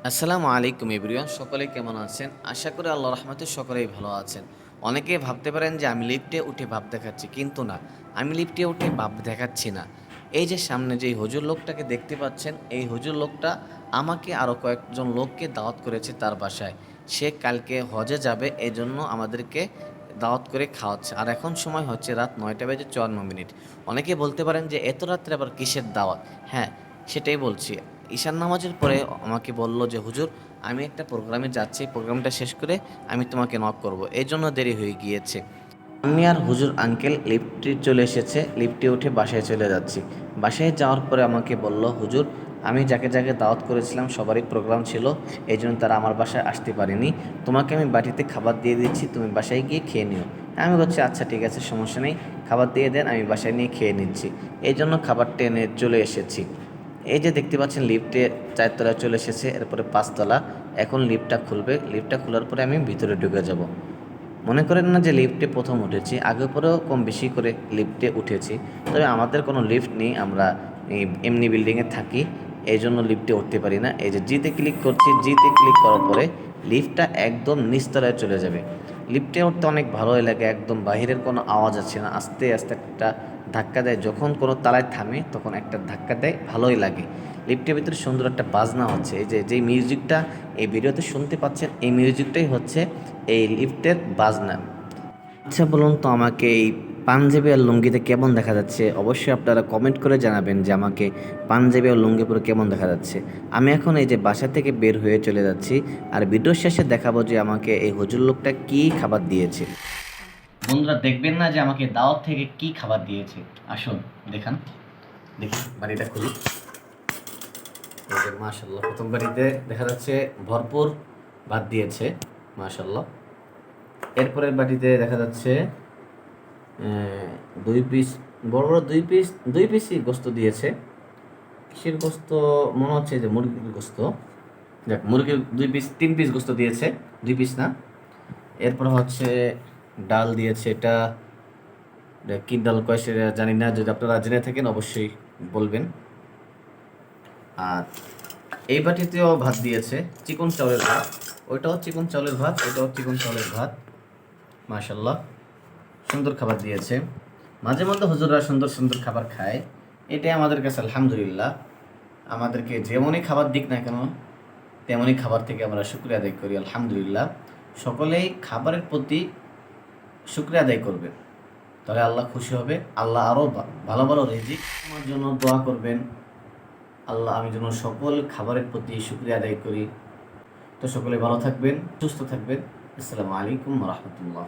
আসসালামু আলাইকুম এভরিওয়ান, সকলে কেমন আছেন? আশা করি আল্লাহর রহমতে সকলেই ভালো আছেন। অনেকে ভাবতে পারেন যে আমি লিফটে উঠে ভাব দেখাচ্ছি, কিন্তু না, আমি লিফটে উঠে ভাব দেখাচ্ছি না। এই যে সামনে যেই হুজুর লোকটাকে দেখতে পাচ্ছেন, এই হুজুর লোকটা আমাকে আরও কয়েকজন লোককে দাওয়াত করেছে তার বাসায়। সে কালকে হজে যাবে, এই জন্য আমাদেরকে দাওয়াত করে খাওয়াচ্ছে। আর এখন সময় হচ্ছে রাত 9টা বেজে 54 মিনিট। অনেকে বলতে পারেন যে এত রাত্রে আবার কিসের দাওয়াত? হ্যাঁ, সেটাই বলছি। ঈশান নামাজের পরে আমাকে বলল যে হুজুর, আমি একটা প্রোগ্রামে যাচ্ছি, প্রোগ্রামটা শেষ করে আমি তোমাকে নক করব, এই জন্য দেরি হয়ে গিয়েছে। আমি আর হুজুর আঙ্কেল লিফটে চলে এসেছে, লিফটে উঠে বাসায় চলে যাচ্ছি। বাসায় যাওয়ার পরে আমাকে বলল, হুজুর, আমি যাকে যাকে দাওয়াত করেছিলাম সবারই প্রোগ্রাম ছিল, এই জন্য তারা আমার বাসায় আসতে পারেনি। তোমাকে আমি বাটিতে খাবার দিয়ে দিচ্ছি, তুমি বাসায় গিয়ে খেয়ে নিও। আমি বলছি আচ্ছা ঠিক আছে, সমস্যা নেই, খাবার দিয়ে দেন, আমি বাসায় নিয়ে খেয়ে নিচ্ছি। এই জন্য খাবারটা এনে চলে এসেছি। এই যে দেখতে পাচ্ছেন লিফটে 4তলায় চলে এসেছে, এরপরে 5তলা। এখন লিফটটা খুলবে, লিফটটা খোলার পরে আমি ভিতরে ঢুকে যাব। মনে করেন না যে লিফটে প্রথম উঠেছি, আগে পরেও কম বেশি করে লিফটে উঠেছি। তবে আমাদের কোনো লিফট নেই, আমরা এমনি বিল্ডিংয়ে থাকি, এই জন্য লিফটে উঠতে পারি না। এই যে জিতে ক্লিক করছি, জিতে ক্লিক করার পরে লিফটটা একদম নিচতলায় চলে যাবে। লিফটে উঠতে অনেক ভালোই লাগে, একদম বাহিরের কোনো আওয়াজ আছে না, আস্তে আস্তে একটা ধাক্কা দেয়, যখন কোনো তালায় থামে তখন একটা ধাক্কা দেয়, ভালোই লাগে। লিফটের ভিতরে সুন্দর একটা বাজনা হচ্ছে, এই যে যেই মিউজিকটা এই ভিডিওতে শুনতে পাচ্ছেন, এই মিউজিকটাই হচ্ছে এই লিফটের বাজনা। আচ্ছা বলুন তো, আমাকে এই পাঞ্জাবি আর লুঙ্গিতে কেমন দেখা যাচ্ছে? অবশ্যই আপনারা কমেন্ট করে জানাবেন যে আমাকে পাঞ্জাবি আর লুঙ্গি পরে কেমন দেখা যাচ্ছে। আমি এখন এই যে বাসা থেকে বের হয়ে চলে যাচ্ছি, আর ভিডিওর শেষে দেখাবো যে আমাকে এই হুজুর লোকটা কী খাবার দিয়েছে। বন্ধুরা, দেখবেন না যে আমাকে দাওয়াত থেকে কি খাবার দিয়েছে? আসুন দেখান, দেখি বাড়িটা খুলি। মাশাল্লাহ, প্রথম বাড়িতে দেখা যাচ্ছে ভরপুর ভাত দিয়েছে, মাশাল্লাহ। এরপরের বাটিতে দেখা যাচ্ছে 2 পিস, বড় বড় 2 পিসই গোস্ত দিয়েছে। কিসের গোস্ত? মনে হচ্ছে যে মুরগির গোস্ত। দেখ, মুরগির 2 পিস, 3 পিস গোস্ত দিয়েছে, 2 পিস না। এরপর হচ্ছে ডাল দিয়েছে, এটা কি ডাল কয় সেটা জানি না, যদি আপনারা জেনে থাকেন অবশ্যই বলবেন। আর এই বাটিতেও ভাত দিয়েছে, চিকন চাউলের ভাত। ওইটাও চিকন চাউলের ভাত, এটাও চিকন চাউলের ভাত। মাশাল্লাহ, সুন্দর খাবার দিয়েছে। মাঝে মধ্যে হুজুররা সুন্দর সুন্দর খাবার খায়, এটাই আমাদের কাছে আলহামদুলিল্লাহ। আমাদেরকে যেমনই খাবার দিক না কেন, তেমনই খাবার থেকে আমরা শুকরিয়া আদায় করি, আলহামদুলিল্লাহ। সকলেই খাবারের প্রতি শুকরিয়া আদায় করবেন, তাহলে আল্লাহ খুশি হবে। আল্লাহ আরও ভালো ভালো রিজিক আমার জন্য দোয়া করবেন। আল্লাহ, আমি যেন সকল খাবারের প্রতি শুকরিয়া আদায় করি। তো সকলে ভালো থাকবেন, সুস্থ থাকবেন। আসসালামু আলাইকুম ওয়া রাহমাতুল্লাহ।